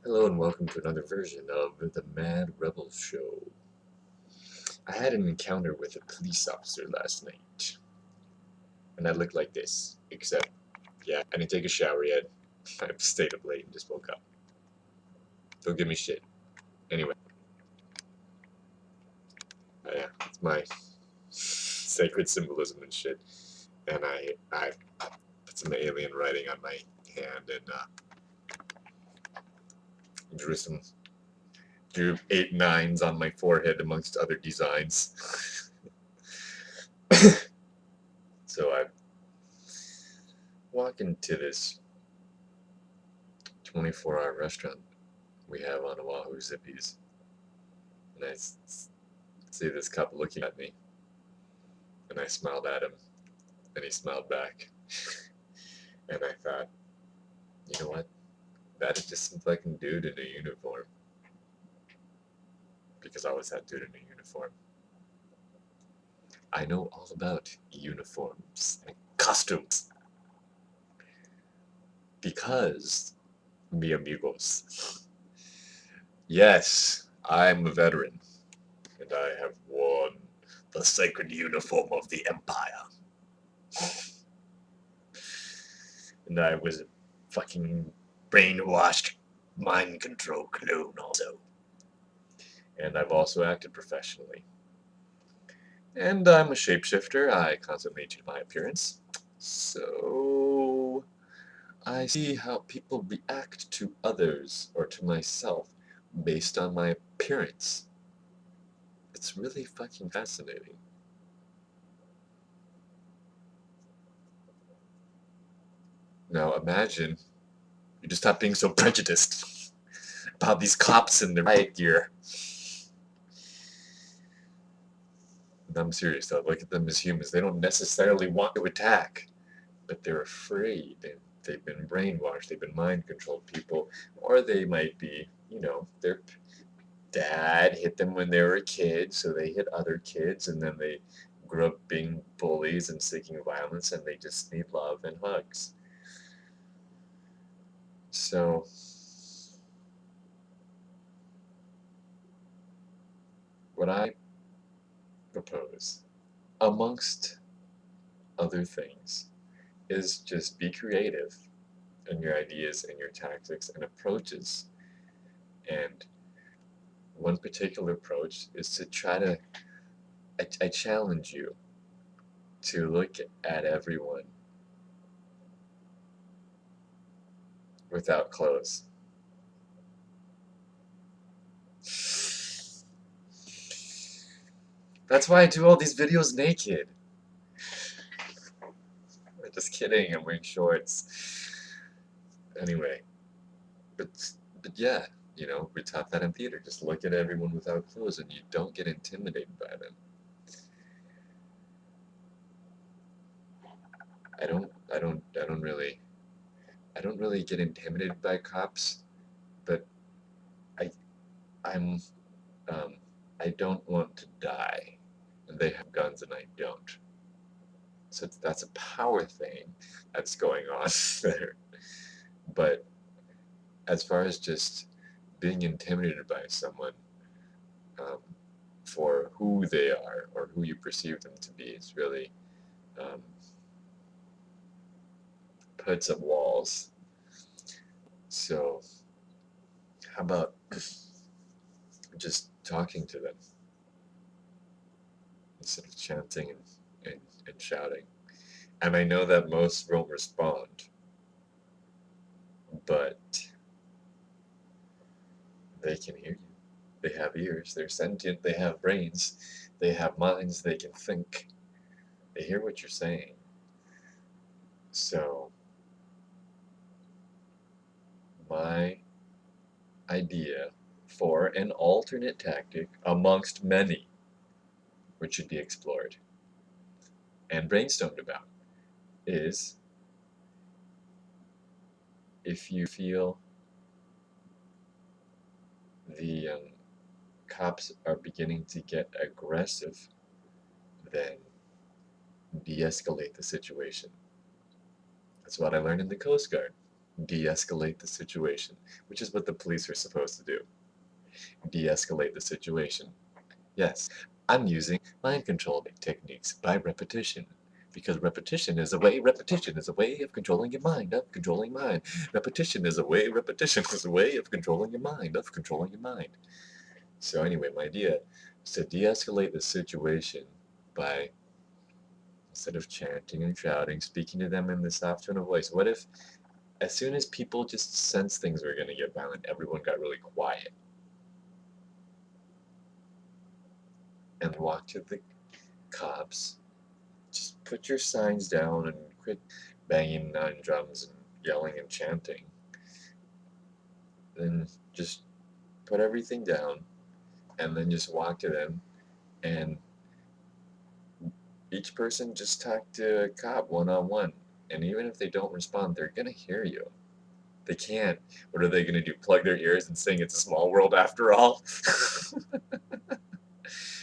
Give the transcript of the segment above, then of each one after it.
Hello and welcome to another version of the Mad Rebel Show. I had an encounter with a police officer last night, and I looked like this, except, yeah, I didn't take a shower yet. I've stayed up late and just woke up. Don't give me shit. Anyway, yeah, it's my sacred symbolism and shit, and I put some alien writing on my hand and drew 8 9s on my forehead amongst other designs. So I walk into this 24-hour restaurant we have on Oahu Zippies, and I see this couple looking at me, and I smiled at him, and he smiled back, and I thought, you know what? That is just some fucking dude in a uniform, because I was that dude in a uniform. I know all about uniforms and costumes, because mi amigos. Yes, I'm a veteran, and I have worn the sacred uniform of the Empire. And I was a fucking brainwashed mind control clone also. And I've also acted professionally. And I'm a shapeshifter. I constantly change my appearance. So I see how people react to others or to myself based on my appearance. It's really fucking fascinating. Now imagine you just stop being so prejudiced about these cops in their riot gear. And I'm serious though, look at them as humans. They don't necessarily want to attack, but they're afraid. They've been brainwashed, they've been mind controlled people, or they might be, their dad hit them when they were a kid, so they hit other kids, and then they grew up being bullies and seeking violence, and they just need love and hugs. So, what I propose, amongst other things, is just be creative in your ideas and your tactics and approaches. And one particular approach is to try to, I challenge you to look at everyone without clothes. That's why I do all these videos naked. I'm just kidding, I'm wearing shorts. Anyway, but yeah, we taught that in theater. Just look at everyone without clothes and you don't get intimidated by them. I don't really get intimidated by cops, but I I'm um, I don't want to die, and they have guns and I don't. So that's a power thing that's going on there. But as far as just being intimidated by someone um, for who they are or who you perceive them to be, it's really um, puts up walls. So how about just talking to them instead of chanting and shouting? And I know that most won't respond, but they can hear you. They have ears, they're sentient, they have brains, they have minds, they can think. They hear what you're saying. So, my idea for an alternate tactic amongst many, which should be explored and brainstormed about, is if you feel the cops are beginning to get aggressive, then de escalate the situation. That's what I learned in the Coast Guard. de-escalate the situation, which is what the police are supposed to do. De-escalate the situation. Yes, I'm using mind control techniques by repetition. Because repetition is a way of controlling your mind, of controlling mind. Repetition is a way of controlling your mind, of controlling your mind. So anyway, my idea is to de-escalate the situation by, instead of chanting and shouting, speaking to them in the soft tone of voice. What if, as soon as people just sensed things were going to get violent, everyone got really quiet and walked to the cops? Just put your signs down and quit banging on drums and yelling and chanting. Then just put everything down and then just walk to them, and each person just talk to a cop one-on-one. And even if they don't respond, they're going to hear you. They can't. What are they going to do? Plug their ears and sing "It's a Small World" after all?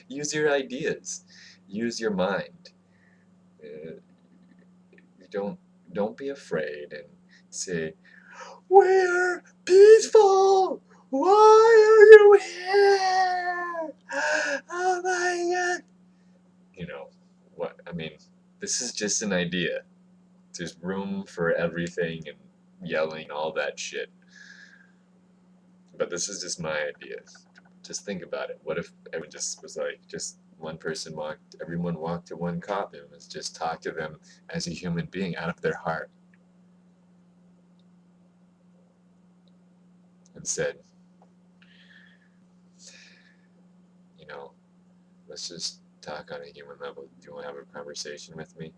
Use your ideas. Use your mind. Uh, don't be afraid and say, "We're peaceful. Why are you here? Oh my God!" You know what? I mean, this is just an idea. There's room for everything and yelling and all that shit. But this is just my idea. Just think about it. What if everyone just was like, just one person walked, everyone walked to one cop and was just talk to them as a human being out of their heart and said, you know, let's just talk on a human level. Do you want to have a conversation with me?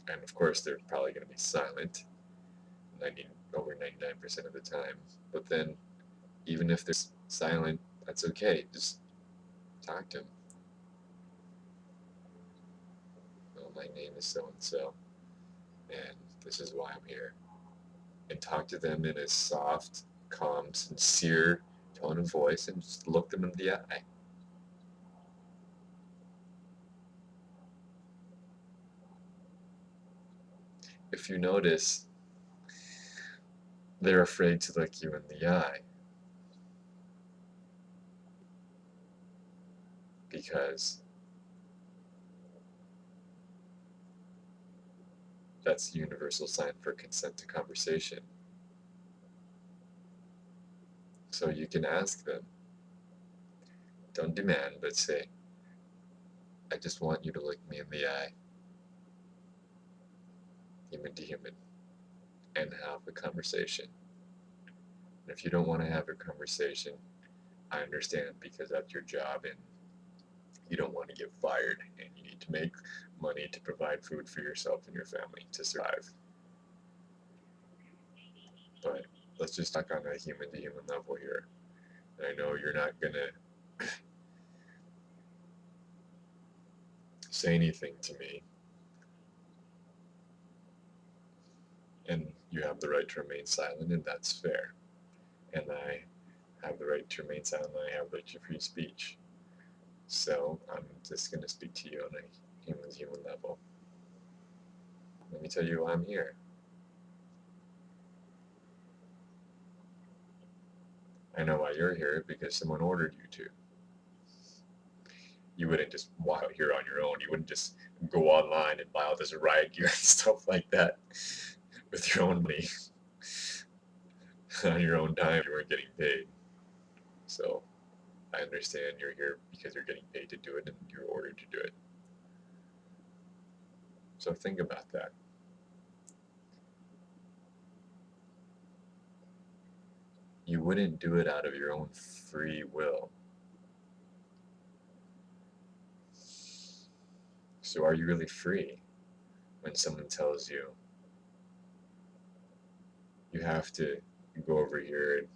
And of course, they're probably going to be silent over 99% of the time. But then, even if they're silent, that's okay. Just talk to them. Oh, my name is so and so, and this is why I'm here. And talk to them in a soft, calm, sincere tone of voice, and just look them in the eye. If you notice, they're afraid to look you in the eye because that's the universal sign for consent to conversation. So you can ask them. Don't demand, but say, I just want you to look me in the eye, human to human, and have a conversation. And if you don't want to have a conversation, I understand, because that's your job and you don't want to get fired and you need to make money to provide food for yourself and your family to survive. But let's just talk on a human to human level here. And I know you're not going to say anything to me, and you have the right to remain silent, and that's fair. And I have the right to remain silent, and I have the right to free speech. So I'm just going to speak to you on a human to human level. Let me tell you why I'm here. I know why you're here, because someone ordered you to. You wouldn't just walk out here on your own. You wouldn't just go online and buy all this riot gear and stuff like that with your own money on your own time. You weren't getting paid. So I understand you're here because you're getting paid to do it and you're ordered to do it. So think about that. You wouldn't do it out of your own free will. So are you really free when someone tells you you have to go over here and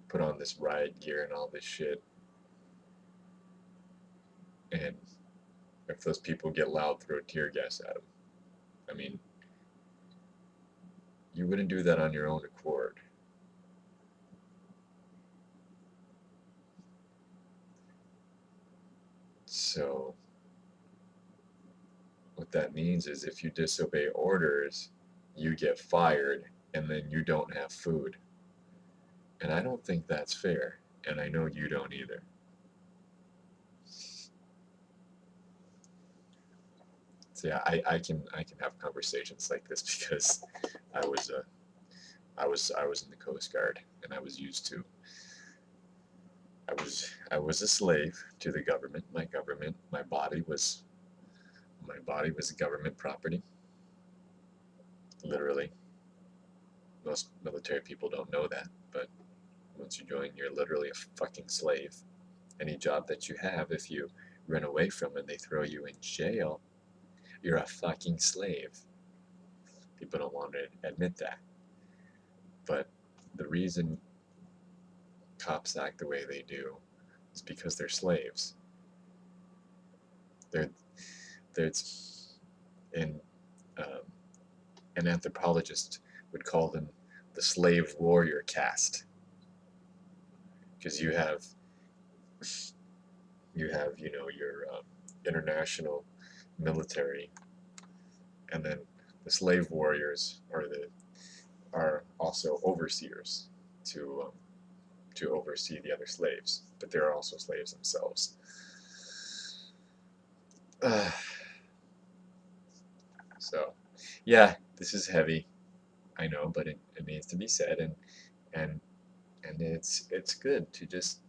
put on this riot gear and all this shit? And if those people get loud, throw tear gas at them. I mean, you wouldn't do that on your own accord. So What that means is if you disobey orders, you get fired and then you don't have food. And I don't think that's fair. And I know you don't either. So yeah, I can have conversations like this because I was I was in the Coast Guard and I was used to I was a slave to the government. My body was government property. Literally, most military people don't know that, but once you join, you're literally a fucking slave. Any job that you have, if you run away from it, they throw you in jail. You're a fucking slave. People don't want to admit that, but the reason cops act the way they do is because they're slaves. They're there's in um, an anthropologist would call them the slave warrior caste because you have your international military, and then the slave warriors are also overseers to oversee the other slaves, but they're also slaves themselves. Uh, so, yeah, this is heavy, I know, but it needs to be said, and and it's good to just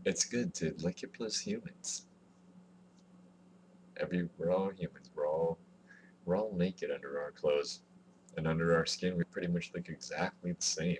it's good to look at plus humans. We're all humans. We're all naked under our clothes, and under our skin we pretty much look exactly the same.